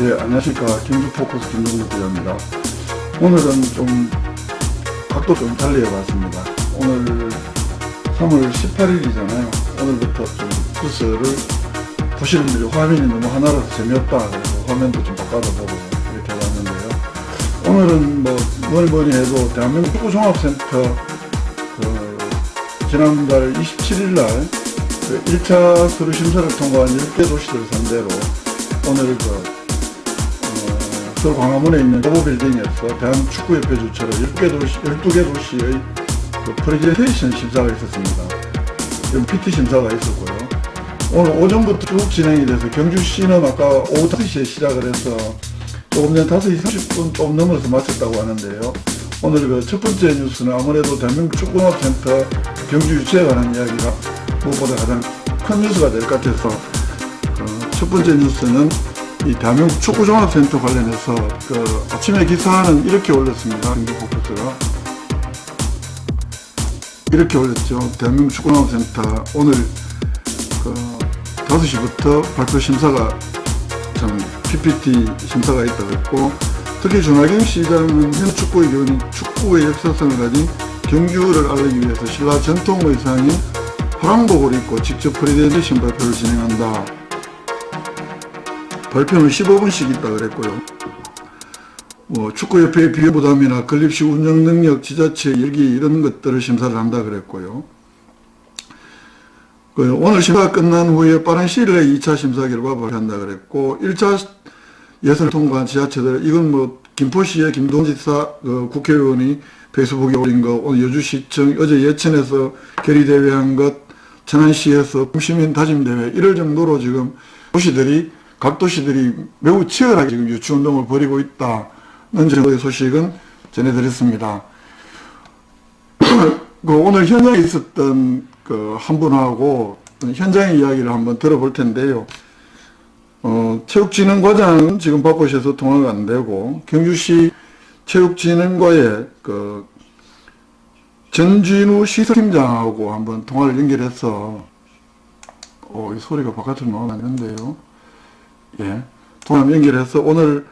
네, 안녕하십니까. 경주포커스 김동국 기자입니다. 오늘은 좀 각도 좀 달리 해봤습니다. 오늘 3월 18일이잖아요. 오늘부터 좀 뉴스를 보시는 분들이 화면이 너무 하나라서 재미없다 그래서 화면도 좀 바꿔보고 이렇게 해봤는데요. 오늘은 뭐니 해도 대한민국 축구종합센터 지난달 27일날 1차 서류 심사를 통과한 10개 도시들을 상대로 오늘 서울 광화문에 있는 로보빌딩에서 대한축구협회 주최로 12개 도시의 프레젠테이션 심사가 있었습니다. PT 심사가 있었고요. 오늘 오전부터 쭉 진행이 돼서 경주시는 아까 오후 5시에 시작을 해서 조금 전 5시 30분 좀 넘어서 마쳤다고 하는데요. 오늘 첫 번째 뉴스는 아무래도 대한민국 축구종합센터 경주 유치에 관한 이야기가 무엇보다 가장 큰 뉴스가 될 것 같아서 첫 번째 뉴스는 이 대한민국 축구종합센터 관련해서 아침에 기사는 이렇게 올렸습니다. 경주포커스가 이렇게 올렸죠. 대한민국 축구종합센터 오늘 5시부터 발표 심사가 PPT 심사가 있다고 했고, 특히 준하경 시장은 현 축구의 교훈인 축구의 역사성을 가진 경주를 알리기 위해서 신라 전통 의상인 화랑복을 입고 직접 프레젠테이션 발표를 진행한다. 발표는 15분씩 있다 그랬고요. 축구협회의 비용부담이나 건립식 운영 능력, 지자체 열기 이런 것들을 심사를 한다 그랬고요. 오늘 심사가 끝난 후에 빠른 시일 내에 2차 심사 결과 발표한다 그랬고, 1차 예선을 통과한 지자체들, 이건 김포시의 김동지사 국회의원이 페이스북에 올린 거, 오늘 여주시청 어제 예천에서 결의대회한 것, 천안시에서 시민 다짐대회, 이럴 정도로 지금 각 도시들이 매우 치열하게 지금 유치운동을 벌이고 있다는 정도의 소식은 전해드렸습니다. 오늘 현장에 있었던 한 분하고 현장의 이야기를 한번 들어볼 텐데요. 체육진흥과장은 지금 바쁘셔서 통화가 안 되고, 경주시 체육진흥과의 전진우 시설팀장하고 한번 통화를 연결해서, 이 소리가 바깥으로 나오면 안 되는데요. 예. 통화 연결해서 오늘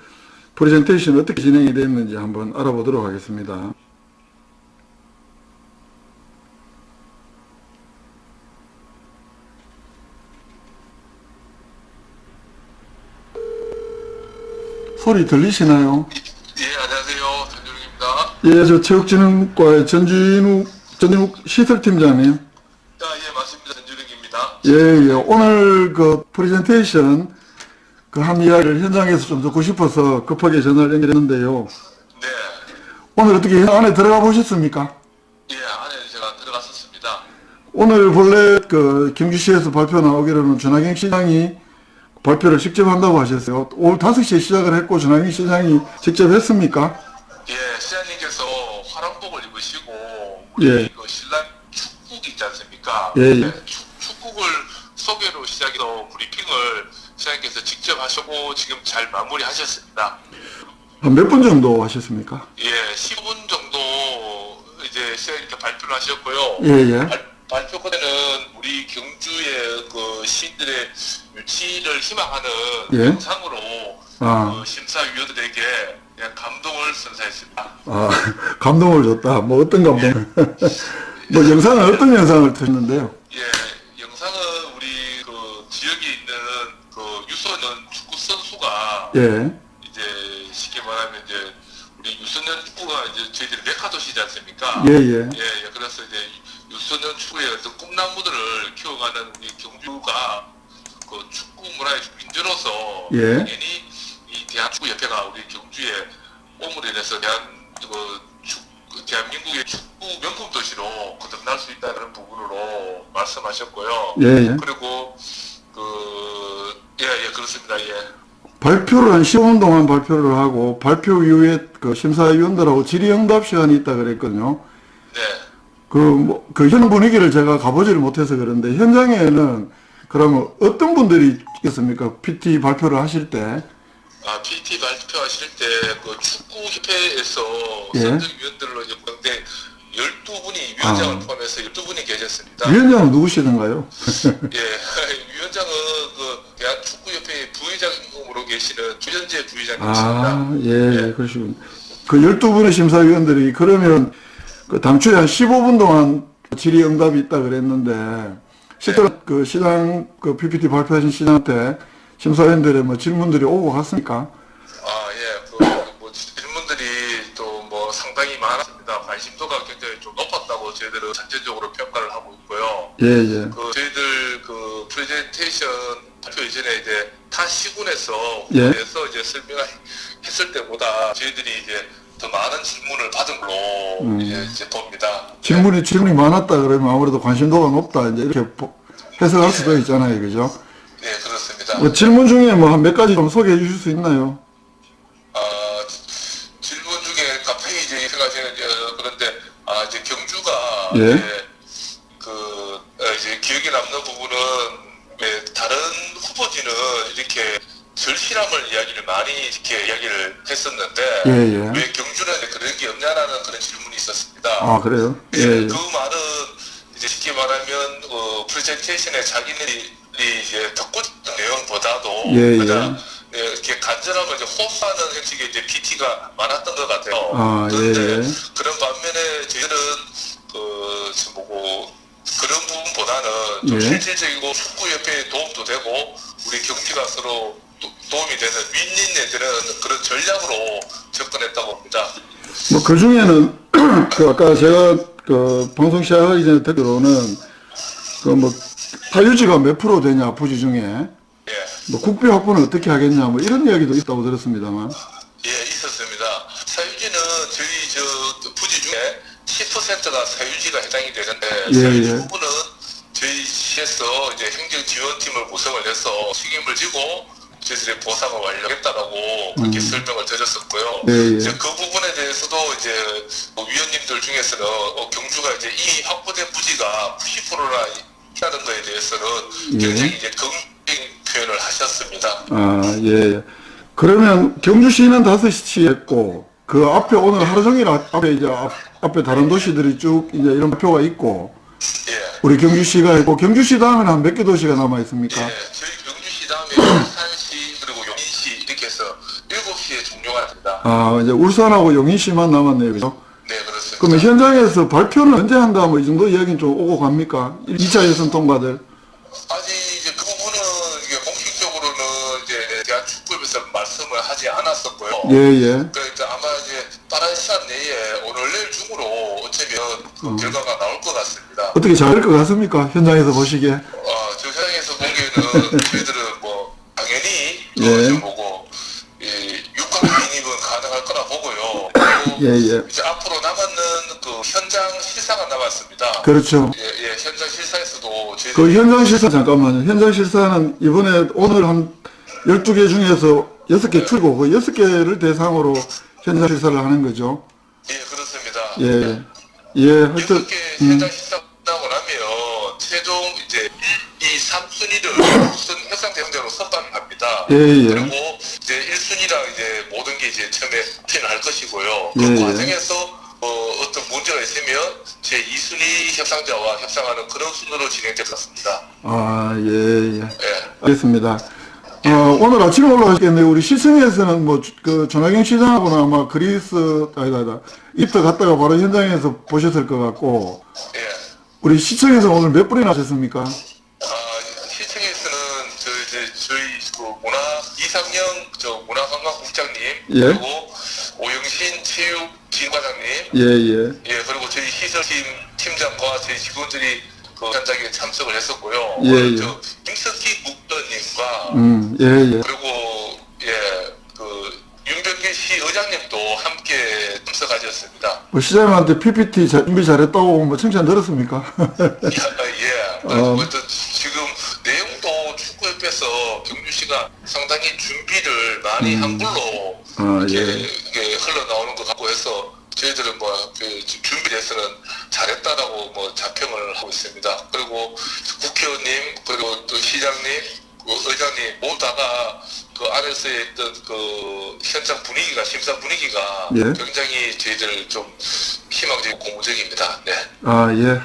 프레젠테이션 어떻게 진행이 됐는지 한번 알아보도록 하겠습니다. 소리 들리시나요? 예, 안녕하세요. 전준욱입니다. 예, 저 체육진흥과의 전진욱 시설팀장님. 예, 맞습니다. 전준욱입니다. 예, 예. 오늘 프레젠테이션 한 이야기를 현장에서 좀 듣고 싶어서 급하게 전화를 연결했는데요. 네. 오늘 어떻게 현장 안에 들어가 보셨습니까? 예, 안에 제가 들어갔었습니다. 오늘 본래 경주시에서 발표 나오기로는 준하경 시장이 발표를 직접 한다고 하셨어요. 오늘 5시에 시작을 했고 준하경 시장이 직접 했습니까? 예, 시장님께서 화랑복을 입으시고 예. 신랑 축국 있지 않습니까? 예. 네, 축국을 소개로 시작해서 브리핑을 시장님께서 직접 하시고 지금 잘 마무리하셨습니다. 한 몇 분 정도 하셨습니까? 예, 15분 정도 이제 시장님께 발표를 하셨고요. 예, 예. 발표 끝에는 우리 경주의 시인들의 유치를 희망하는 예. 영상으로 심사위원들에게 그냥 감동을 선사했습니다. 감동을 줬다. 어떤 감동? 영상은 어떤 영상을 틀었는데요? 예, 영상은 우리 지역에 있는 유소년 축구 선수가 예. 이제 쉽게 말하면 이제 우리 유소년 축구가 이제 저희들이 메카 도시지 않습니까? 예, 예. 예, 그래서 이제 유소년 축구의 어떤 꿈나무들을 키워가는 우리 경주가 축구 문화의 민주로서 예. 당연히 이 대한축구협회가 우리 경주에 옴으로 인해서 대한민국의 축구 명품 도시로 거듭날 수 있다는 부분으로 말씀하셨고요. 예, 예. 그리고 예, 그렇습니다. 예. 발표를 한 15분 동안 발표를 하고 발표 이후에 심사위원들하고 질의응답 시간이 있다 그랬거든요. 네. 현 분위기를 제가 가보지를 못해서 그런데 현장에는 그러면 어떤 분들이 있겠습니까? PT 발표를 하실 때? PT 발표하실 때 축구협회에서 예. 선정위원들로 이제 근데 12분이 위원장을 포함해서 12분이 계셨습니다. 위원장은 누구시던가요? 예, 위원장은 대한축구협회 부회장으로 계신 계시는 주현재 부의장님이십니다. 아, 예, 그러시군요. 그 12분의 심사위원들이 그러면 그 당초에 한 15분 동안 질의응답이 있다 그랬는데 실제로 그 시장 그 PPT 발표하신 시장한테 심사위원들의 뭐 질문들이 오고 갔습니까? 뭐 질문들이 또 뭐 상당히 많았습니다. 관심도가 굉장히 좀 높았다고 저희들은 전체적으로 평가를 하고 있고요. 예, 예. 저희들 그 프레젠테이션 발표 이전에 이제 타 시군에서 예. 후보에서 이제 설명했을 때보다 저희들이 이제 더 많은 질문을 받은 걸로 이제 봅니다. 질문이 많았다 그러면 아무래도 관심도가 높다 이제 이렇게 해석할 수도 있잖아요, 그죠? 네, 그렇습니다. 뭐 질문 중에 뭐 한 몇 가지 좀 소개해 주실 수 있나요? 질문 중에 카페이 이제 생각하시는 그런데 이제 경주가 예. 이제 기억에 남는 부분은 왜 다른 후보지는 이렇게 절실함을 이야기를 많이 이렇게 이야기를 했었는데 예, 예. 왜 경주는 그런 게 없냐라는 그런 질문이 있었습니다. 아, 그래요? 예, 예. 그 말은 이제 쉽게 말하면 프레젠테이션에 자기들이 이제 듣고 있던 내용보다도 예, 그냥 이렇게 간절함을 이제 호소하는 형식의 이제 PT가 많았던 것 같아요. 아, 그런데 예. 그런 반면에 저희는 그런 부분보다는 좀 예. 실질적이고 축구협회에 도움도 되고 우리 경기가 서로 도움이 되는 윈윈에 되는 그런 전략으로 접근했다고 봅니다. 뭐 그 중에는 그 아까 제가 그 방송 시작하기 전에 듣기로는 그 뭐 타유지가 몇 프로 되냐 부지 중에 예. 뭐 국비 확보는 어떻게 하겠냐 뭐 이런 이야기도 있다고 들었습니다만. 예, 있었습니다. 사유지는 저희 부지 중에 10%가 사유지가 해당이 되는데 예, 사유지 예. 부분은 저희 시에서 이제 행정지원팀을 구성을 해서 책임을 지고 저희들의 보상을 완료했다라고 그렇게 설명을 드렸었고요. 예, 예. 이제 그 부분에 대해서도 이제 위원님들 중에서는 경주가 이제 이 확보된 부지가 90%나 있다는 거에 대해서는 예. 굉장히 이제 긍정 표현을 하셨습니다. 아, 예. 그러면 경주시는 5시 했고 그 앞에 오늘 하루 종일 앞에 이제 앞에 다른 도시들이 쭉 이제 이런 발표가 있고 예. 우리 경주시가 있고 경주시 다음에는 한 몇 개 도시가 남아 있습니까? 예, 저희 경주시 다음에 울산시 그리고 용인시 이렇게 해서 7시에 종료가 됩니다. 아, 이제 울산하고 용인시만 남았네요, 그죠? 네, 그렇습니다. 그러면 현장에서 발표는 언제 한다 뭐 이 정도 이야기는 좀 오고 갑니까? 2차 예선 통과들. 아직 이제 그 부분은 이게 공식적으로는 이제 대한축구협에서 말씀을 하지 않았었고요. 예, 예. 그러니까 아마 이제 빠른 시간 내에 오늘 내일 중으로 어쩌면 그 결과가 나올 것 같습니다. 어떻게 잘 될 것 같습니까? 현장에서 보시기에. 저 현장에서 보기에는 저희들은 뭐 당연히 예. 좀 보고 이 6강 진입은 가능할 거라 보고요. 그리고 예, 예. 이제 앞으로 남았는 그 현장 실사가 남았습니다. 그렇죠. 예, 현장 실사에서도 저희들 그 현장 실사 잠깐만요. 현장 실사는 이번에 오늘 한 12개 중에서 6개 출고 그 6개를 대상으로 현장 실사를 하는 거죠. 예, 그렇습니다. 예. 예, 하여튼 6개 현장 실사 끝나고 나면 최종 이제 1, 2, 3순위를 우선 협상 대상자로 선발을 합니다. 예, 예. 그리고 이제 1순위랑 이제 모든 게 이제 처음에 확인을 할 것이고요. 그 예, 예. 과정에서 어떤 문제가 있으면 제 2순위 협상자와 협상하는 그런 순으로 진행될 것 같습니다. 아, 예, 예. 예. 알겠습니다. 오늘 아침에 올라가셨겠네요. 우리 시청에서는 뭐, 그, 전화경 시장하고는 아마 이집트 갔다가 바로 현장에서 보셨을 것 같고, 예. 우리 시청에서 오늘 몇 분이나 하셨습니까? 시청에서는 저희 그 이상영 문화관광국장님 예. 그리고 오영신 체육진과장님 예, 예. 예, 그리고 저희 시설팀 팀장과 저희 직원들이 그 현장에 참석을 했었고요. 예, 오늘 예. 김석희 국장님과 예, 예. 그리고 윤병길 시 의장님도 함께 참석하셨습니다. 뭐 시장님한테 PPT 준비 잘했다고 뭐 칭찬 들었습니까? 예. 지금 내용도 축구협회에서 경주시가 상당히 준비를 많이 한 걸로 이렇게 흘러나오는 것 같고 해서 저희들은 준비를 해서는 잘했다라고 자평을 하고 있습니다. 그리고 국회의원님 그리고 또 시장님 의장님 모두 다가 그 안에서의 어떤 그 현장 분위기가 심사 분위기가 예. 굉장히 저희들 좀 희망적이고 고무적입니다. 네. 아, 예.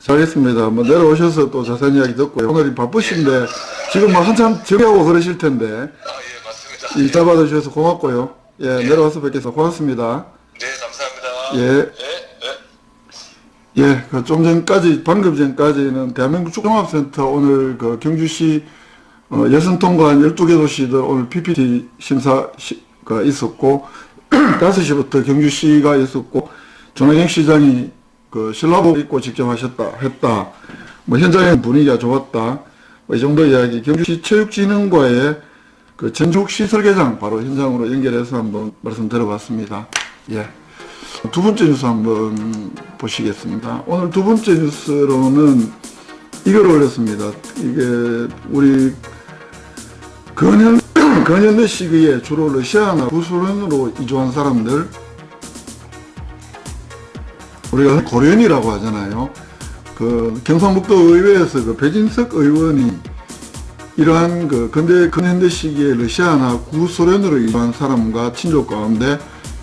잘했습니다. 뭐 내려오셔서 또 자세한 이야기 듣고요. 오늘 바쁘신데 지금 뭐 한참 정리하고 그러실 텐데 예, 맞습니다. 알겠습니다. 이자 받아주셔서 고맙고요. 예, 예. 내려와서 뵙겠습니다. 고맙습니다. 네, 감사합니다. 예. 예, 예. 예, 좀 전까지, 방금 전까지는 대한민국 축구종합센터 오늘 그 경주시 예선 통과한 12개 도시들 오늘 PPT 심사가 있었고, 5시부터 경주시가 있었고, 전화경 시장이 그 신라복 입고 직접 했다. 뭐 현장의 분위기가 좋았다. 뭐 이 정도 이야기. 경주시 체육진흥과의 그 전국시 설계장 바로 현장으로 연결해서 한번 말씀 들어봤습니다. 예. 두 번째 뉴스 한번 보시겠습니다. 오늘 두 번째 뉴스로는 이걸 올렸습니다. 이게 우리 근현대 시기에 주로 러시아나 구소련으로 이주한 사람들, 우리가 고려인이라고 하잖아요. 그 경상북도 의회에서 그 배진석 의원이 이러한 그 근현대 시기에 러시아나 구소련으로 이주한 사람과 친족 가운데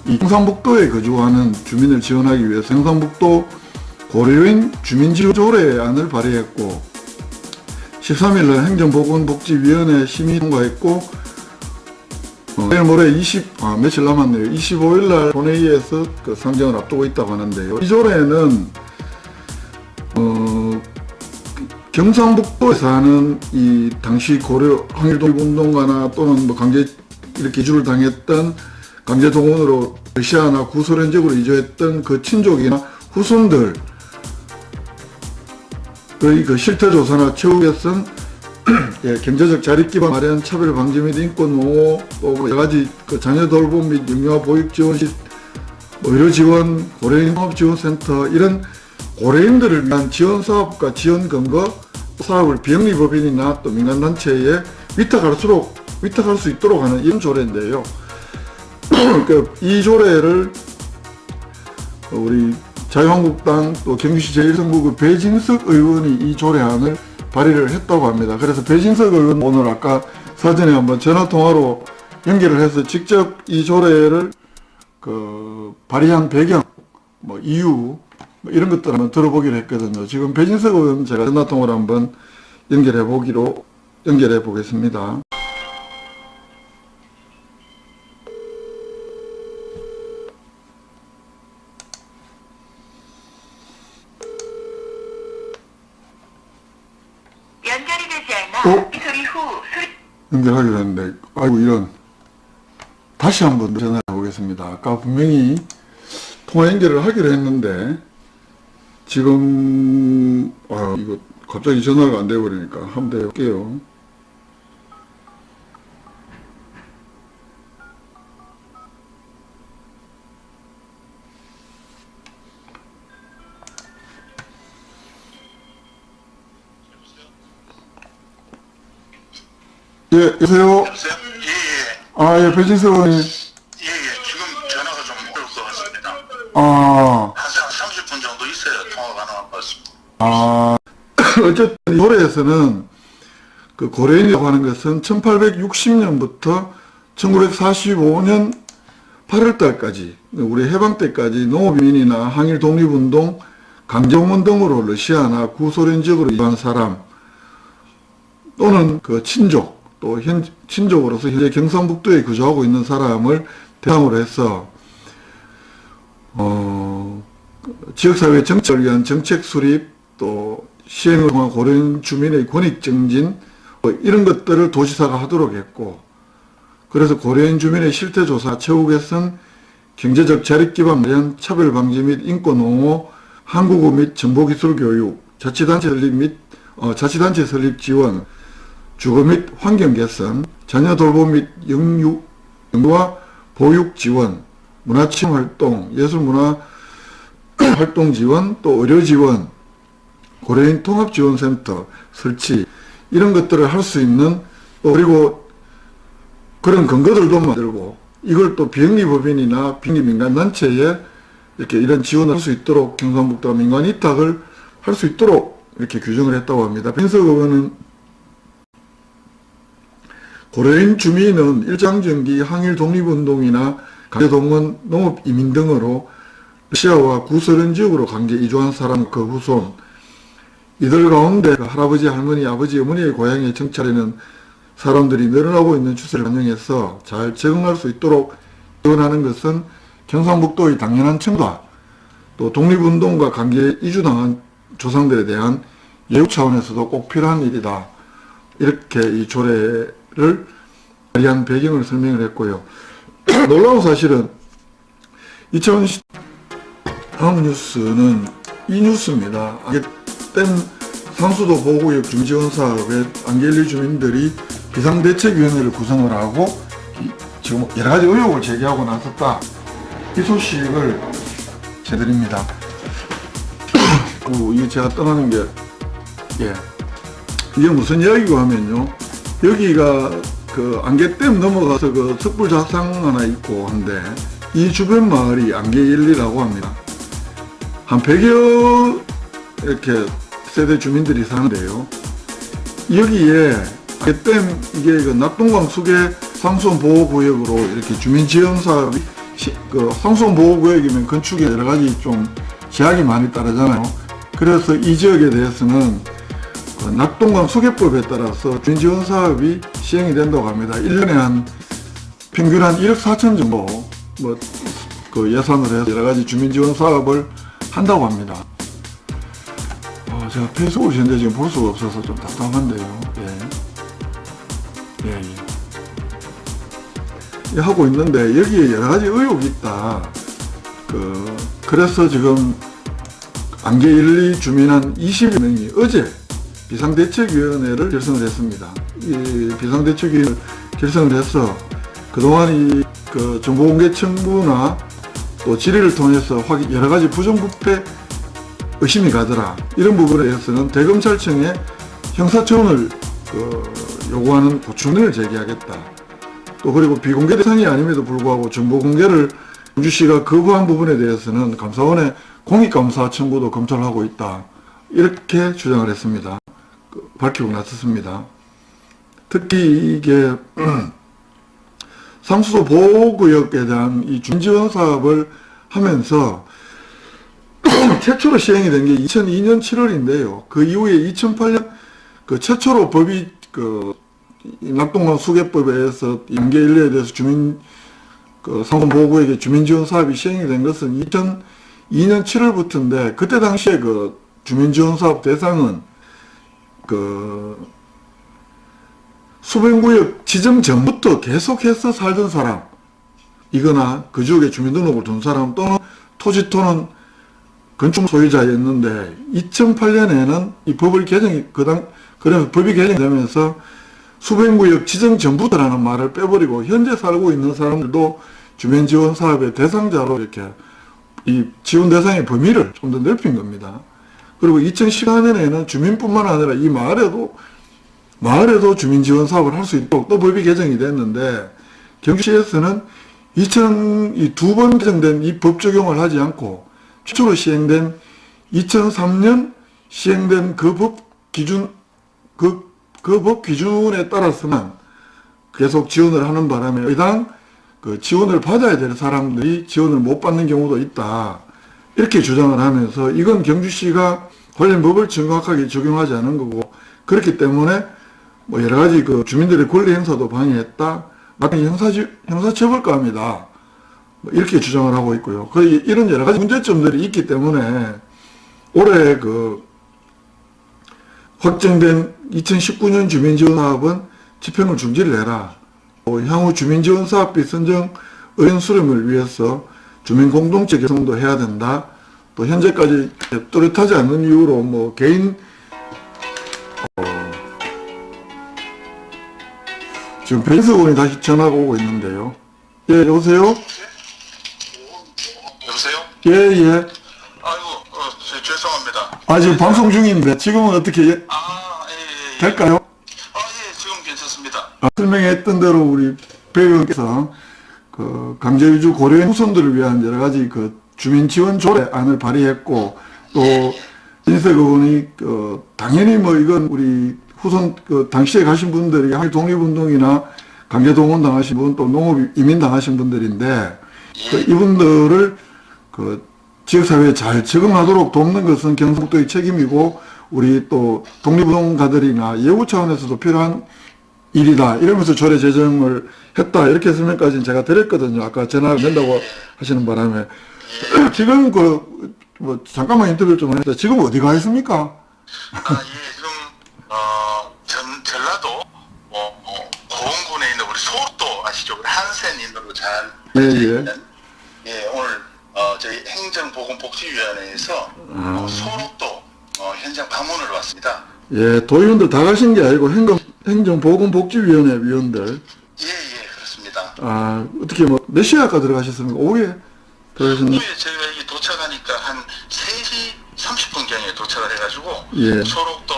이 경상북도에 거주하는 주민을 지원하기 위해서 경상북도 고려인 주민지원조례안을 발의했고 13일날 행정보건복지위원회 심의 통과했고 내일 모레 며칠 남았네요. 25일날 본회의에서 그 상정을 앞두고 있다고 하는데요. 이 조례는 경상북도에 사는 이 당시 고려 항일독립운동가나 또는 뭐 강제 이렇게 이주를 당했던 강제동원으로 러시아나 구소련 지역으로 이주했던 그 친족이나 후손들 그 실태조사나 처우개선, 예, 경제적 자립기반 마련, 차별 방지 및 인권 옹호, 또 여러 가지 그 자녀 돌봄 및 영유아 보육 지원 시 의료 지원, 고려인 통합지원센터 이런 고려인들을 위한 지원 사업과 지원 근거 사업을 비영리법인이나 또 민간단체에 위탁할 수 있도록 하는 이런 조례인데요. 이 조례를 우리 자유한국당 또 경기시 제1선거구 배진석 의원이 이 조례안을 발의를 했다고 합니다. 그래서 배진석 의원 오늘 아까 사전에 한번 전화통화로 연결을 해서 직접 이 조례를 그 발의한 배경, 뭐 이유, 뭐 이런 것들 한번 들어보기로 했거든요. 지금 배진석 의원 제가 전화통화로 한번 연결해 보겠습니다. 연결이 되지 않아 소리 후 연결하기로 했는데, 아이고, 이런. 다시 한번 전화해 보겠습니다. 아까 분명히 통화 연결을 하기로 했는데, 지금, 이거 갑자기 전화가 안 돼버리니까 한번 더 해볼게요. 예, 여보세요? 여보세요? 예, 예. 아, 예, 배진석 의원님. 예, 예. 지금 전화가 좀 어려울 것 같습니다. 한 한 30분 정도 있어야 통화 가능할 것 같습니다. 어쨌든 이 조례에서는 그 고려인이라고 하는 것은 1860년부터 1945년 8월달까지 우리 해방 때까지 농업인이나 항일 독립운동, 강제동원 등으로 러시아나 구소련 지역으로 이주한 사람 또는 그 친족 또 친족으로서 현재 경상북도에 거주하고 있는 사람을 대상으로 해서 지역사회 정책을 위한 정책 수립 또 시행을 통한 고려인 주민의 권익 증진 이런 것들을 도지사가 하도록 했고 그래서 고려인 주민의 실태조사, 처우 개선, 경제적 자립기반 마련, 차별 방지 및 인권 옹호, 한국어 및 정보기술 교육, 자치단체 설립 지원, 주거 및 환경 개선, 자녀 돌봄 및 영유아 보육 지원, 문화체험 활동, 예술문화 활동 지원, 또 의료 지원, 고려인 통합지원센터 설치 이런 것들을 할 수 있는 또 그리고 그런 근거들도 만들고 이걸 또 비영리법인이나 비영리민간단체에 이렇게 이런 지원을 할 수 있도록 경상북도가 민간 위탁을 할 수 있도록 이렇게 규정을 했다고 합니다. 배진석 의원은 고려인 주민은 일장전기 항일 독립운동이나 강제동원 농업이민 등으로 러시아와 구소련 지역으로 강제 이주한 사람 그 후손 이들 가운데 그 할아버지, 할머니, 아버지, 어머니의 고향에 정착하는 사람들이 늘어나고 있는 추세를 반영해서 잘 적응할 수 있도록 지원하는 것은 경상북도의 당연한 책임이다. 또 독립운동과 관계 이주당한 조상들에 대한 예우 차원에서도 꼭 필요한 일이다. 이렇게 이 조례를 발의한 배경을 설명을 했고요. 놀라운 사실은 2010 다음 뉴스는 이 뉴스입니다. 안개댐 상수도 보호구역 중지원 사업에 안개일리 주민들이 비상대책위원회를 구성을 하고 지금 여러 가지 의혹을 제기하고 나섰다. 이 소식을 제드립니다. 이게 제가 떠나는 게, 이게 무슨 이야기고 하면요. 여기가 그 안개댐 넘어가서 그 석불자상 하나 있고 한데, 이 주변 마을이 안개일리라고 합니다. 한 100여 이렇게 세대 주민들이 사는데요. 여기에 안개댐, 이게 그 낙동강 수계 상수원 보호구역으로 이렇게 주민 지원 사업이 그 상수원 보호구역이면 건축에 여러 가지 좀 제약이 많이 따르잖아요. 그래서 이 지역에 대해서는 그 낙동강 수계법에 따라서 주민 지원 사업이 시행이 된다고 합니다. 1년에 한 평균 한 1억 4천 정도 그 예산을 해서 여러 가지 주민 지원 사업을 한다고 합니다. 제가 페이스북을 현재 지금 볼 수가 없어서 좀 답답한데요. 하고 있는데 여기에 여러 가지 의혹이 있다. 그래서 지금 안개일리 주민 한 20여 명이 어제 비상대책위원회를 결성을 했습니다. 이 비상대책위원회를 결성을 해서 그동안 그 정보공개 청구나 또 질의를 통해서 여러 가지 부정부패 의심이 가더라. 이런 부분에 대해서는 대검찰청에 형사처분을 요구하는 고충을 제기하겠다. 또 그리고 비공개 대상이 아님에도 불구하고 정보공개를 경주시가 거부한 부분에 대해서는 감사원에 공익감사 청구도 검토하고 있다. 이렇게 주장을 했습니다. 밝히고 나섰습니다. 특히 이게 상수도 보호구역에 대한 이 주민지원 사업을 하면서 최초로 시행이 된 게 2002년 7월인데요. 그 이후에 2008년 그 최초로 법이 낙동강 수계법에 의해서 안개일리에 대해서 주민 상수도 보호구역의 주민지원 사업이 시행이 된 것은 2002년 7월부터인데 그때 당시에 그 주민지원 사업 대상은 수변구역 지정 전부터 계속해서 살던 사람 이거나 그 지역에 주민등록을 둔 사람 또는 토지 또는 건축 소유자였는데 2008년에는 이 법을 그래서 법이 개정되면서 수변구역 지정 전부터라는 말을 빼버리고 현재 살고 있는 사람들도 주민지원 사업의 대상자로 이렇게 이 지원 대상의 범위를 좀 더 넓힌 겁니다. 그리고 2014년에는 주민뿐만 아니라 이 마을에도 주민지원 사업을 할 수 있도록 또 법이 개정이 됐는데 경주시에서는 이 두 번 개정된 이 법 적용을 하지 않고 최초로 시행된 2003년 시행된 그 법 기준에 따라서만 계속 지원을 하는 바람에 의당 그 지원을 받아야 될 사람들이 지원을 못 받는 경우도 있다. 이렇게 주장을 하면서 이건 경주시가 관련 법을 정확하게 적용하지 않은 거고 그렇기 때문에 여러 가지 그 주민들의 권리 행사도 방해했다. 같은 형사처벌감이다. 이렇게 주장을 하고 있고요. 이런 여러 가지 문제점들이 있기 때문에 올해 확정된 2019년 주민지원 사업은 집행을 중지를 해라. 향후 주민지원 사업비 선정 의견 수렴을 위해서 주민공동체 개성도 해야 된다. 또 현재까지 뚜렷하지 않는 이유로 개인 지금 배수원이 다시 전화가 오고 있는데요. 여보세요? 여보세요? 예. 죄송합니다. 지금 방송 중인데 지금은 어떻게 될까요? 지금 괜찮습니다. 설명했던 대로 우리 배 의원께서 강제위주 고려인 후손들을 위한 여러 가지 주민 지원 조례안을 발의했고 또 인색 의원이 당연히 이건 우리 후손 당시에 가신 분들이 한일 독립운동이나 강제동원 당하신 분 또 농업 이민 당하신 분들인데 이분들을 지역사회에 잘 적응하도록 돕는 것은 경상북도의 책임이고 우리 또 독립운동가들이나 예우 차원에서도 필요한 일이다 이러면서 조례 제정을 했다 이렇게 설명까지는 제가 드렸거든요. 아까 전화가 된다고 하시는 바람에 지금 뭐 잠깐만 인터뷰를 좀 했다. 지금 어디 가 있습니까? 지금 전라도 고흥군에 있는 우리 소록도 아시죠? 우리 한센인으로 잘 있는 오늘 저희 행정보건복지위원회에서 소록도 현장 방문을 왔습니다. 예, 도의원들 다 가신 게 아니고 행정보건복지위원회 위원들. 예, 그렇습니다. 아, 어떻게 몇 시에 아까 들어가셨습니까? 오후에 들어가셨나요? 오후에 저희가 여기 도착하니까 한 3시 30분경에 도착을 해가지고 예. 소록도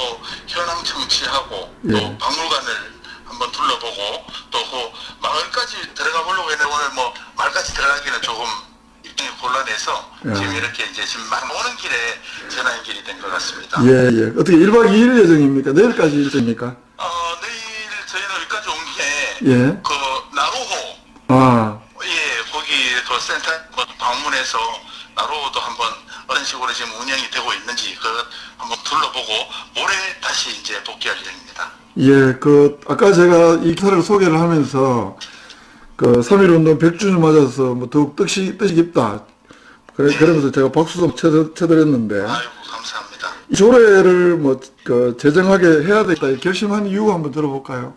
현황 청취하고 예. 또 박물관을 한번 둘러보고 또 그 마을까지 들어가 보려고 했는데 오늘 뭐 마을까지 들어가기는 조금 입장이 곤란해서 예. 지금 이렇게 이제 지금 막 오는 길에 전화 연결이 된 것 같습니다. 예. 어떻게 1박 2일 예정입니까? 내일까지 일정입니까? 내일 저희는 여기까지 온 김에 예. 그 나로호 아, 거기 그 센터 방문해서 나로호도 한번 어떤 식으로 지금 운영이 되고 있는지 한번 둘러보고 모레 다시 이제 복귀할 예정입니다. 예, 아까 제가 이 기사를 소개를 하면서 3.1운동 100주년 맞아서 더욱 뜻이 깊다. 그러면서 제가 박수도 쳐드렸는데. 아이고, 감사합니다. 이 조례를 제정하게 해야 되겠다. 결심한 이유 한번 들어볼까요?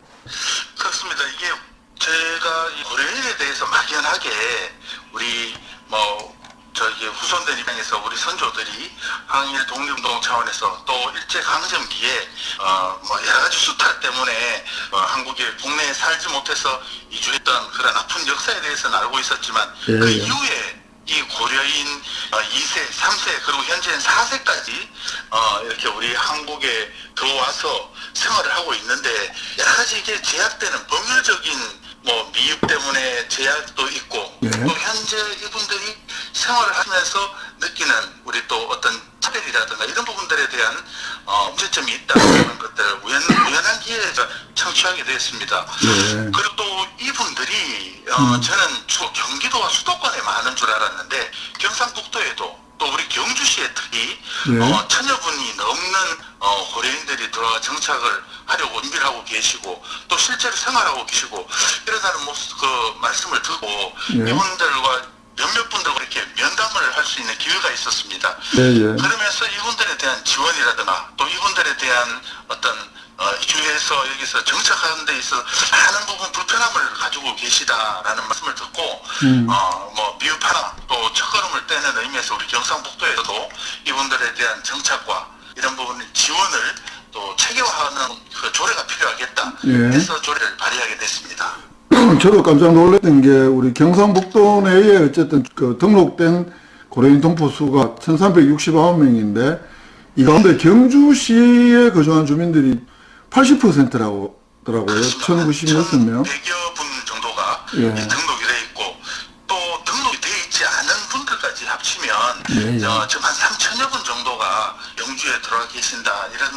그렇습니다. 이게 제가 이 고려인에 대해서 막연하게 우리 저기 후손들 입장에서 우리 선조들이 항일 독립운동 차원에서 또 일제강점기에 여러 가지 수탈 때문에 한국에 국내에 살지 못해서 이주했던 그런 아픈 역사에 대해서는 알고 있었지만 예. 그 이후에 이 고려인 2세, 3세 그리고 현재는 4세까지 이렇게 우리 한국에 들어와서 생활을 하고 있는데 여러 가지 이게 제약되는 법률적인 미입 때문에 제약도 있고 예. 또 현재 이분들이 생활을 하면서 느끼는 우리 또 어떤 차별이라든가 이런 부분들에 대한 문제점이 있다는 것들을 우연한 기회에서 청취하게 되었습니다. 예. 그리고 또 이분들이 저는 주로 경기도와 수도권에 많은 줄 알았는데 경상북도에도 또 우리 경주시에 특히 예. 1000여 분이 넘는 고려인들이 들어와 정착을 하려고 준비를 하고 계시고 또 실제로 생활하고 계시고 이러다는 말씀을 듣고 예. 이분들과 몇몇 분들과 이렇게 면담을 할 수 있는 기회가 있었습니다. 예. 그러면서 이분들에 대한 지원이라든가 또 이분들에 대한 어떤 이주해서 여기서 정착하는 데 있어서 많은 부분 불편함을 가지고 계시다라는 말씀을 듣고 미흡하나 또 첫걸음을 떼는 의미에서 우리 경상북도에서도 이분들에 대한 정착과 이런 부분의 지원을 또 체계화하는 그 조례가 필요하겠다 해서 조례를 발의하게 됐습니다. 저도 깜짝 놀랐던 게 우리 경상북도 내에 어쨌든 등록된 고려인 동포 수가 1369명인데 이 가운데 경주시에 거주한 주민들이 80%라고 하더라고요. 1096명. 100여 분 정도가 예. 등록이 돼 있고 또 등록이 돼 있지 않은 분들까지 합치면 예. 지금 한 3천여 분 정도가 영주에 들어와 계신다 이런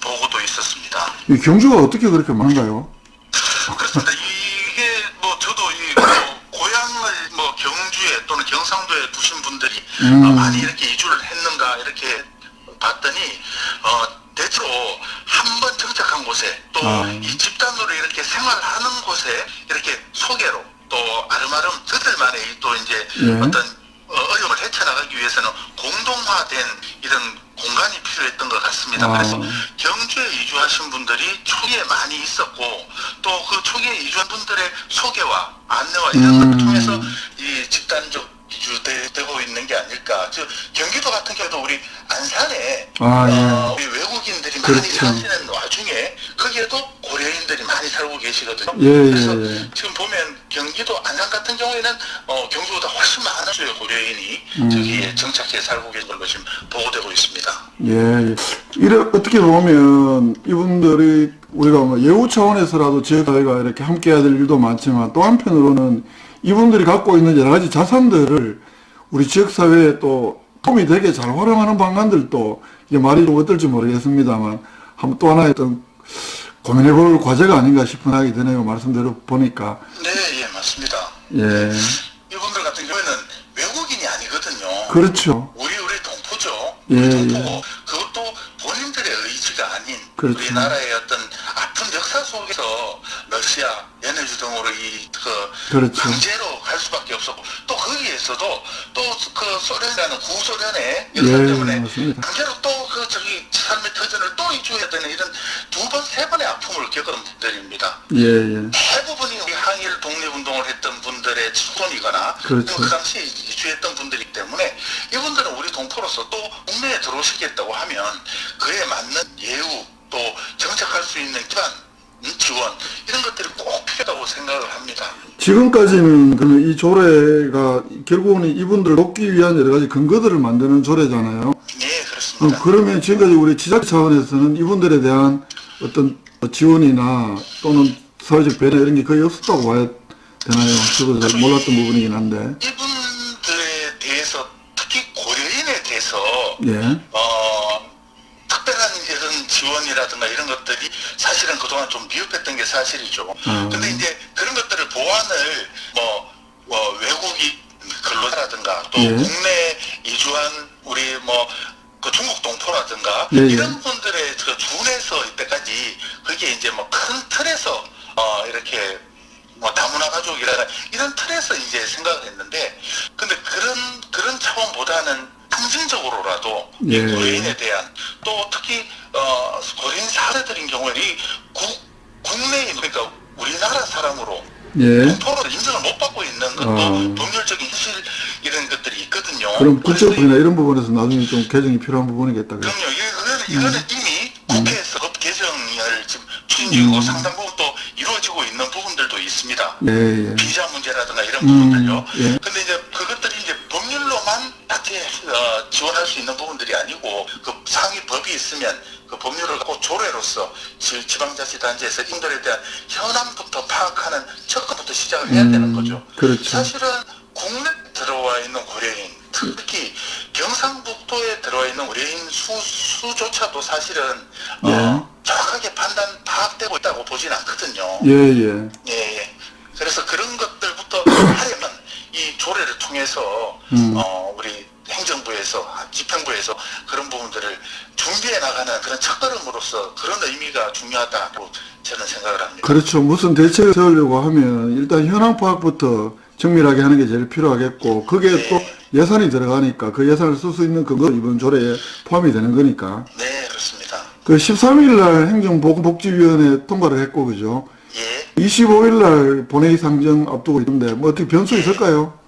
보고도 있었습니다. 이 경주가 어떻게 그렇게 많은가요? 그렇습니다. 이게 저도 고향을 경주에 또는 경상도에 두신 분들이 많이 이렇게 이주를 했는가 이렇게 봤더니 대체로 한 번 정착한 곳에 또 이 집단으로 이렇게 생활하는 곳에 이렇게 소개로 또 아름아름 저들만의 또 이제 어떤 어려움을 헤쳐나가기 위해서는 공동화된 이런 공간이 필요했던 것 같습니다. 그래서 경주에 이주하신 분들이 초기에 많이 있었고 또 그 초기에 이주한 분들의 소개와 안내와 이런 것을 통해서 이 집단적 이주되고 있는 게 아닐까. 경기도 같은 경우도 우리 안산에 우리 외국인들이 많이 사시는 와중에 거기에도 고려인들이 많이 살고 계시거든요. 그래서 지금 보면 경기도 안산 같은 경우에는 경주보다 훨씬 많은 수의 고려인이 저기에 정착해 살고 계신 걸로 지금 보고되고 있습니다. 예. 어떻게 보면 이분들이 우리가 예우 차원에서라도 지역사회가 이렇게 함께 해야 될 일도 많지만 또 한편으로는 이분들이 갖고 있는 여러 가지 자산들을 우리 지역사회에 또 도움이 되게 잘 활용하는 방안들도 이게 말이 좀 어떨지 모르겠습니다만 한번 또 하나의 어떤 고민해볼 과제가 아닌가 싶은 생각이 드네요. 말씀대로 보니까. 네, 예, 맞습니다. 예. 이분들 같은 경우에는 외국인이 아니거든요. 그렇죠. 우리 동포죠. 예, 동포고 그것도 본인들의 의지가 아닌 그렇죠. 우리나라의 어떤 아픈 역사 속에서 러시아, 연해주 등으로 그렇죠. 강제로 갈 수밖에 없었고, 또 거기에서도 또 그 소련이라는 구소련의 예, 역사 때문에 맞습니다. 강제로 또 그 삶의 터전을 또 이주해야 되는 이런 두 번, 세 번의 아픔을 겪은 분들입니다. 예. 대부분이 우리 항일 독립운동을 했던 분들의 후손이거나 그렇죠. 그 당시에 이주했던 분들이기 때문에 이분들은 우리 동포로서 또 국내에 들어오시겠다고 하면 그에 맞는 예우, 또 정착할 수 있는 기반, 지원 이런 것들이 꼭 필요하다고 생각을 합니다. 지금까지는 그러면 이 조례가 결국은 이분들을 돕기 위한 여러 가지 근거들을 만드는 조례잖아요. 예, 그렇습니다. 그러면 지금까지 우리 지자체 차원에서는 이분들에 대한 어떤 지원이나 또는 사회적 배려 이런 게 거의 없었다고 봐야 되나요? 저도 잘 몰랐던 부분이긴 한데. 이분들에 대해서, 특히 고려인에 대해서 예. 특별한 이런 지원이라든가 이런 것들이 사실은 그동안 좀 미흡했던 게 사실이죠. 근데 이제 그런 것들을 보완을 외국인 근로자라든가 또 예. 국내 이주한 우리 그 중국 동포라든가 예. 이런 분들의 그 준해서 이때까지 그게 이제 큰 틀에서 이렇게 다문화 가족이라 이런 틀에서 이제 생각을 했는데, 근데 그런 차원보다는 상징적으로라도 예. 이 고려인에 대한, 또 특히 고려인 사례들인 경우에 이 국내인, 그러니까 우리나라 사람으로 예. 동포로 인정을 못 받고 있는 것도 법률적인 현실 이런 것들이 있거든요. 그럼 국적법이나 이런 부분에서 나중에 좀 개정이 필요한 부분이겠다. 그럼요. 이거는 이미 국회에서 법 개정을 지금 추진 중이고 상당 부분 또 이루어지고 있는 부분들도 있습니다. 예. 비자 문제라든가 이런 부분들요. 예. 근데 이제 그것들이 이제 법률로만 지원할 수 있는 부분들이 아니고, 그 상위 법이 있으면 그 법률을 갖고 조례로서 지방자치단체에서 인들에 대한 현안부터 파악하는 접근부터 시작을 해야 되는 거죠. 그렇죠. 사실은 국내에 들어와 있는 고려인, 특히 경상북도에 들어와 있는 고려인 수조차도 사실은 정확하게 파악되고 있다고 보진 않거든요. 예. 그래서 그런 것들부터 하려면 이 조례를 통해서 우리 행정부에서, 집행부에서 그런 부분들을 준비해 나가는 그런 첫걸음으로서 그런 의미가 중요하다고 저는 생각을 합니다. 그렇죠. 무슨 대책을 세우려고 하면 일단 현황 파악부터 정밀하게 하는 게 제일 필요하겠고, 그게 또 예산이 들어가니까 그 예산을 쓸 수 있는 그거 이번 조례에 포함이 되는 거니까. 네, 그렇습니다. 그 13일 날 행정보건복지위원회 통과를 했고, 그죠? 예. 25일 날 본회의 상정 앞두고 있는데 어떻게 변수 있을까요?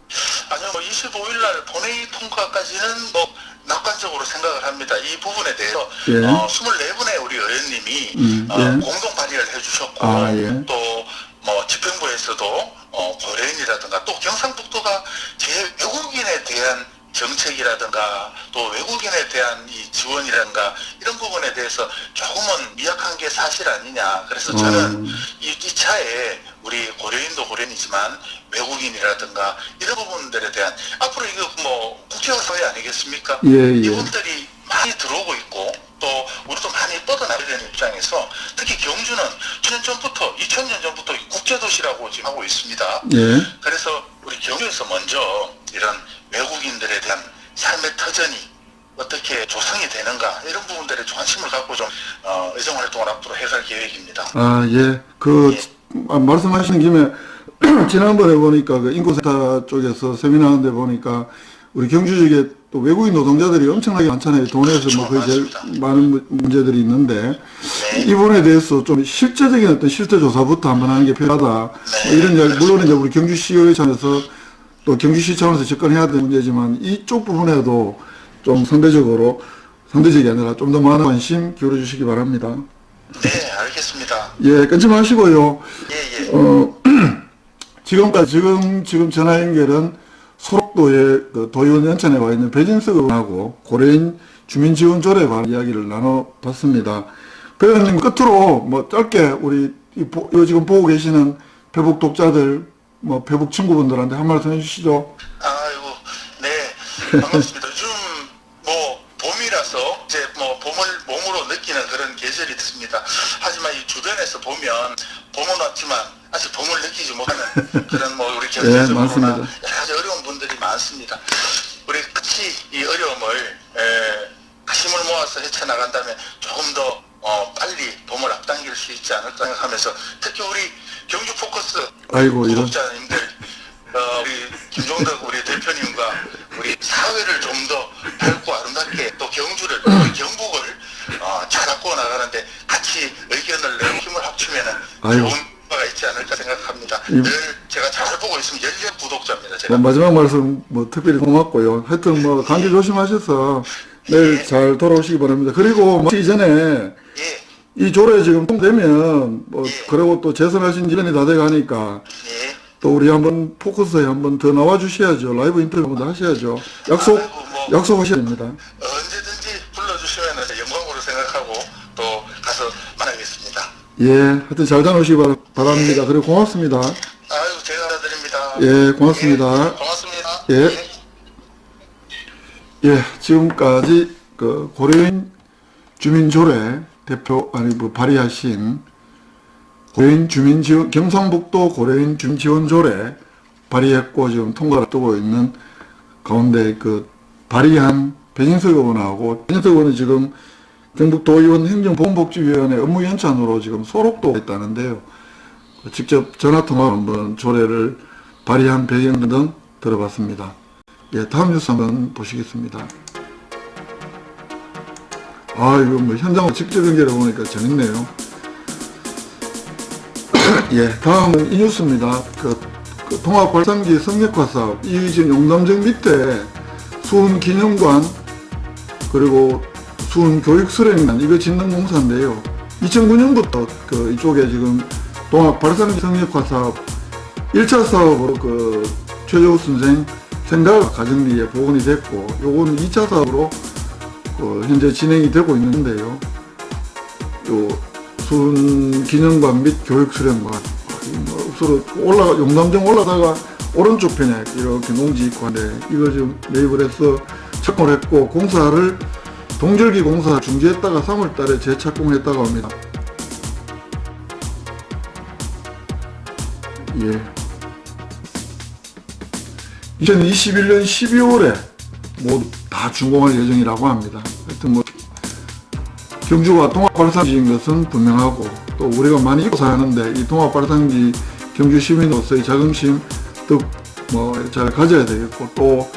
아니요, 25일 날 본회의 통과까지는 낙관적으로 생각을 합니다. 이 부분에 대해서 24분의 우리 의원님이 공동 발의를 해주셨고, 또 집행부에서도 고려인이라든가 또 경상북도가 외국인에 대한 정책이라든가 또 외국인에 대한 이 지원이라든가 이런 부분에 대해서 조금은 미약한 게 사실 아니냐. 그래서 저는 이 차에 우리 고려인도 고려인이지만 외국인이라든가 이런 부분들에 대한, 앞으로 이거 국제사회 아니겠습니까? 이분들이 많이 들어오고 있고 또 우리도 많이 뻗어나가야 되는 입장에서, 특히 경주는 2000년 전부터 국제도시라고 지금 하고 있습니다. 그래서 우리 경주에서 먼저 이런 외국인들에 대한 삶의 터전이 어떻게 조성이 되는가, 이런 부분들에 관심을 갖고 좀 의정활동을 앞으로 해갈 계획입니다. 말씀하시는 김에 지난번에 보니까 그 인구센터 쪽에서 세미나하는데 보니까 우리 경주 지역에 또 외국인 노동자들이 엄청나게 많잖아요. 돈에서 거의 제일 많은 문제들이 있는데, 이 부분에 대해서 좀 실제적인 어떤 실태 조사부터 한번 하는 게 필요하다. 이런 이야기, 물론 이제 우리 경주시의회 차원에서 또 경주시 차원에서 접근해야 되는 문제지만, 이쪽 부분에도 좀 상대적이 아니라 좀 더 많은 관심 기울여 주시기 바랍니다. 네, 알겠습니다. 끊지 마시고요. 지금까지 지금 전화 연결은 소록도의 그 도의원 연천에 와 있는 배진석 의원하고 고려인 주민지원조례에 관한 이야기를 나눠봤습니다. 배 의원님, 끝으로 짧게 우리 이거 지금 보고 계시는 배북 독자들, 배북 친구분들한테 한 말씀 해주시죠. 아이고, 네, 반갑습니다. 요즘 봄이라서 이제 봄을 몸으로 느끼는 그런 계절이 됐습니다. 하지만 이 주변에서 보면 봄은 왔지만 아직 봄을 느끼지 못하는 그런 우리 경제적으로나 여러 가지 어려운 분들이 많습니다. 우리 같이 이 어려움을 힘을 모아 와서 헤쳐나간다면 조금 더 빨리 봄을 앞당길 수 있지 않을까 생각하면서 특히 우리 경주 포커스 아이고, 이런. 구독자님들 우리 김종덕 우리 대표님과 우리 사회를 좀 더 밝고 아름답게 또 경주를 우리 경북을 잘 갖고 나가는데 같이 의견을 내고 힘을 합치면은 아이고. 좋은 바가 있지 않을까 생각합니다. 이- 늘 제가 잘 보고 있으면 열렬 구독자입니다. 제가. 마지막 말씀 뭐 특별히 고맙고요. 하여튼 뭐 감기 조심하셔서 내일 잘 돌아오시기 바랍니다. 그리고 뭐 이전에 예, 이 조례 지금 통되면 뭐 예. 그리고 또 재선하신 1년이 다 돼가니까 예. 또 우리 한번 포커스에 한번 더 나와 주셔야죠. 라이브 인터뷰 한번 더 하셔야죠. 약속하셔야 됩니다. 언제든지 불러주시면 영광으로 생각하고 또 가서 만나겠습니다. 예, 하여튼 잘 다녀오시기 바랍니다. 그리고 고맙습니다. 아유, 제가 감사드립니다. 예, 고맙습니다. 고맙습니다. 예. 예, 지금까지 그 고려인 주민조례 대표 발의하신 고려인 주민지원 경상북도 고려인 주민지원조례 발의했고 지금 통과를 앞두고 있는 가운데 그 발의한 배진석 의원하고 배진석 의원은 지금 경북도의원 행정보건복지위원회 업무연찬으로 지금 소록도 있다는데요. 직접 전화통화로 한번 조례를 발의한 배경 등 들어봤습니다. 예, 다음 뉴스 한번 보시겠습니다. 아, 이거 뭐 현장으로 직접 연결해 보니까 재밌네요. 예, 다음은 이 뉴스입니다. 그 통합발상기 성역화 사업, 이 지금 용담정 밑에 수훈기념관, 그리고 수훈교육수련관, 이거 짓는 공사인데요. 2009년부터 그 이쪽에 지금 통합발상기 성역화 사업 1차 사업으로 그 최재호 선생 생각 가정리에 복원이 됐고, 요건 2차 사업으로 현재 진행이 되고 있는데요. 요 수훈기념관 및 교육수련관, 서로 용담정 올라다가 오른쪽 편에 이렇게 농지 있고 한데, 이거 지금 매입을 해서 착공을 했고, 공사를 동절기 공사 중지했다가 3월달에 재착공했다고 합니다. 예. 2021년 12월에 모두 다 준공할 예정이라고 합니다. 하여튼 뭐 경주가 통합발상지인 것은 분명하고, 또 우리가 많이 잊고 사는데 이 통합발상지 경주 시민으로서의 자긍심 뭐 잘 가져야 되겠고, 또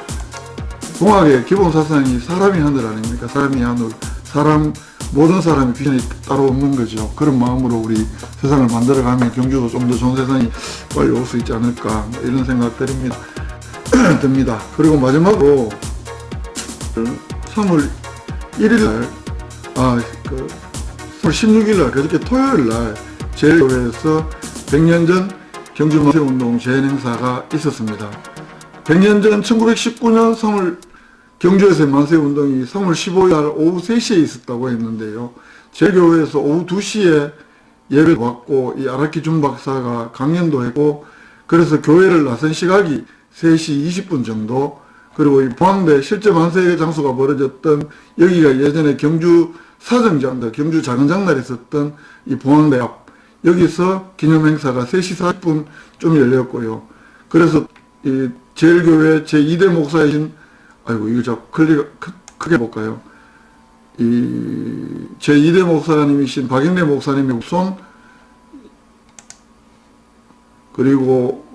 공학의 기본 사상이 사람이 하늘 아닙니까? 사람이 하늘, 모든 사람의 비전이 따로 없는 거죠. 그런 마음으로 우리 세상을 만들어가면 경주도 좀 더 좋은 세상이 빨리 올 수 있지 않을까, 이런 생각 듭니다. 그리고 마지막으로 3월 1일날 3월 16일날 그저께 토요일날 제일교회에서 100년 전 경주 만세운동 재행행사가 있었습니다. 100년 전 1919년 3월 경주에서의 만세운동이 3월 15일 오후 3시에 있었다고 했는데요. 제일교회에서 오후 2시에 예배를 받고 이 아라키 준 박사가 강연도 했고, 그래서 교회를 나선 시각이 3시 20분 정도, 그리고 이 봉황대 실제 만세 장소가 벌어졌던 여기가 예전에 경주 사정장, 경주 작은 장날에 있었던 이 봉황대 앞, 여기서 기념행사가 3시 40분쯤 열렸고요. 그래서 이 제일교회 제2대 목사이신, 아이고 이거 자꾸 크게 볼까요? 이 제2대 목사님이신 박영래 목사님의 우손, 그리고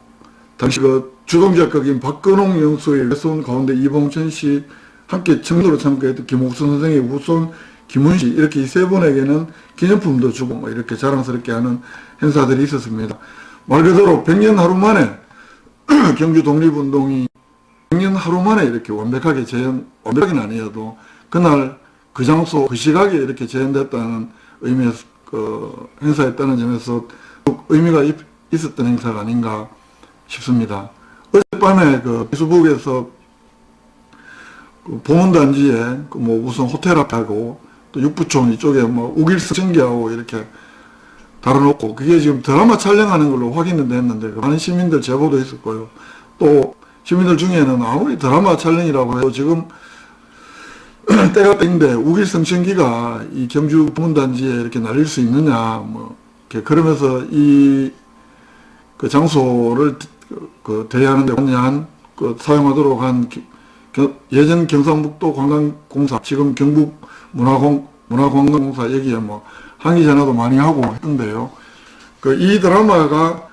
당시 그 주동작극인 박근홍 영수의 외손 가운데 이봉천 씨, 함께 청도로 참가했던 김옥순 선생의 우손 김훈 씨, 이렇게 이 세 분에게는 기념품도 주고 뭐 이렇게 자랑스럽게 하는 행사들이 있었습니다. 말 그대로 100년 하루 만에 경주 독립운동이 100년 하루 만에 이렇게 완벽하게 완벽하게는 아니어도 그날 그 장소 그 시각에 이렇게 재현됐다는 의미에서 그 행사였다는 점에서 의미가 있었던 행사가 아닌가 싶습니다. 어젯밤에 그 페이스북에서 그 봉헌단지에 그 뭐 우선 호텔 앞하고 또 육부촌 이쪽에 뭐 우길성 전기하고 이렇게 달아놓고, 그게 지금 드라마 촬영하는 걸로 확인은 됐는데 많은 시민들 제보도 있었고요. 또 시민들 중에는 아무리 드라마 촬영이라고 해도 지금 때가 때인데 우길성 전기가 이 경주 봉헌단지에 이렇게 날릴 수 있느냐, 뭐 이렇게 그러면서 이 그 장소를 그 대여하는 데 관여한 사용하도록 한 예전 경상북도 관광공사, 지금 경북 문화관광공사 얘기에 뭐 항의 전화도 많이 하고 했던데요. 이 드라마가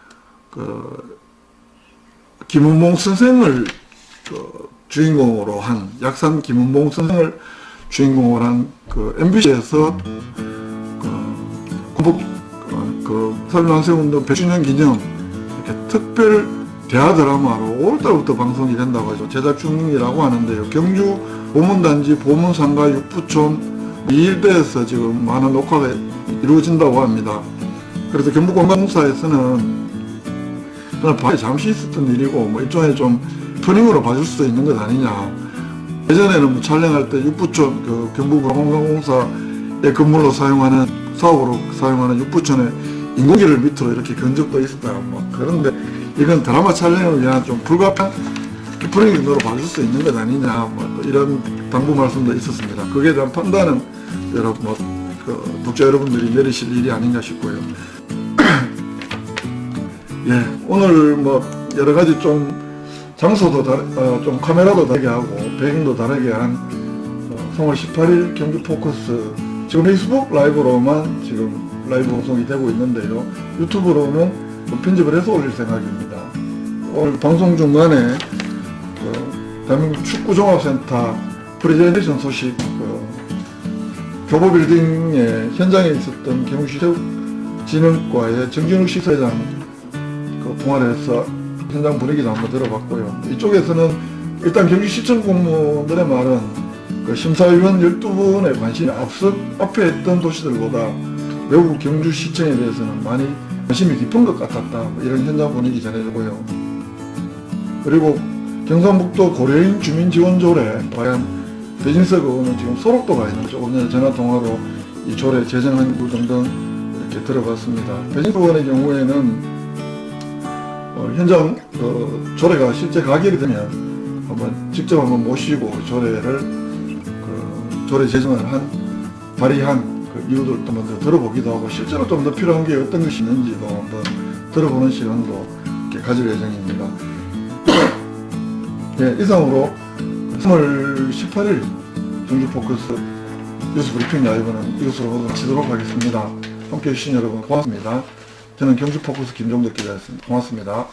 김은봉 선생을 주인공으로 한, 약산 김은봉 선생을 주인공으로 한 MBC에서 서울난세운동 100주년 기념 이렇게 특별 대하 드라마로 5월달부터 방송이 된다고 하죠. 제작 중이라고 하는데요. 경주 보문단지 보문상가 육부촌 이 일대에서 지금 많은 녹화가 이루어진다고 합니다. 그래서 경북관광공사에서는 그냥 밤에 잠시 있었던 일이고 뭐 일종의 좀 터닝으로 봐줄 수도 있는 것 아니냐. 예전에는 뭐 촬영할 때 육부촌 경북관광공사의 건물로 사용하는 사업으로 사용하는 육부촌에 인공기를 밑으로 이렇게 건 적도 있었다. 뭐 그런데 이건 드라마 촬영을 위한 좀 불가피한 터닝 정도로 봐줄 수 있는 것 아니냐. 뭐 이런 당부 말씀도 있었습니다. 거기에 대한 판단은 여러분 독자 여러분들이 내리실 일이 아닌가 싶고요. 예, 오늘 뭐 여러 가지 좀 장소도 좀 카메라도 다르게 하고 배경도 다르게 한 3월 18일 경주 포커스 지금 페이스북 라이브로만 지금 라이브 방송이 되고 있는데요. 유튜브로는 편집을 해서 올릴 생각입니다. 오늘 방송 중간에 대한민국 축구종합센터 프레젠테이션 소식 교보빌딩의 현장에 있었던 경주시체육진흥과의 정진욱 시사장 통화를 해서 현장 분위기도 한번 들어봤고요. 이쪽에서는 일단 경주시청 공무원들의 말은 심사위원 12분의 관심이 앞에 했던 도시들보다 외국 경주시청에 대해서는 많이 관심이 깊은 것 같았다. 이런 현장 분위기 전해주고요. 그리고 경상북도 고려인 주민지원조례 과연 배진석 의원은 지금 소록도가 있는 조금 전에 전화통화로 이 조례 제정한 이유 등등 이렇게 들어봤습니다. 배진석 의원의 경우에는 현장 조례가 실제 가결이 되면 직접 한번 모시고 조례 제정을 발의한 이유들도 먼저 들어보기도 하고 실제로 좀 더 필요한 게 어떤 것이 있는지도 한번 들어보는 시간도 이렇게 가질 예정입니다. 네, 이상으로 3월 18일 경주 포커스 뉴스 브리핑 라이브는 이것으로 마치도록 하겠습니다. 함께 해주신 여러분 고맙습니다. 저는 경주 포커스 김종덕 기자였습니다. 고맙습니다.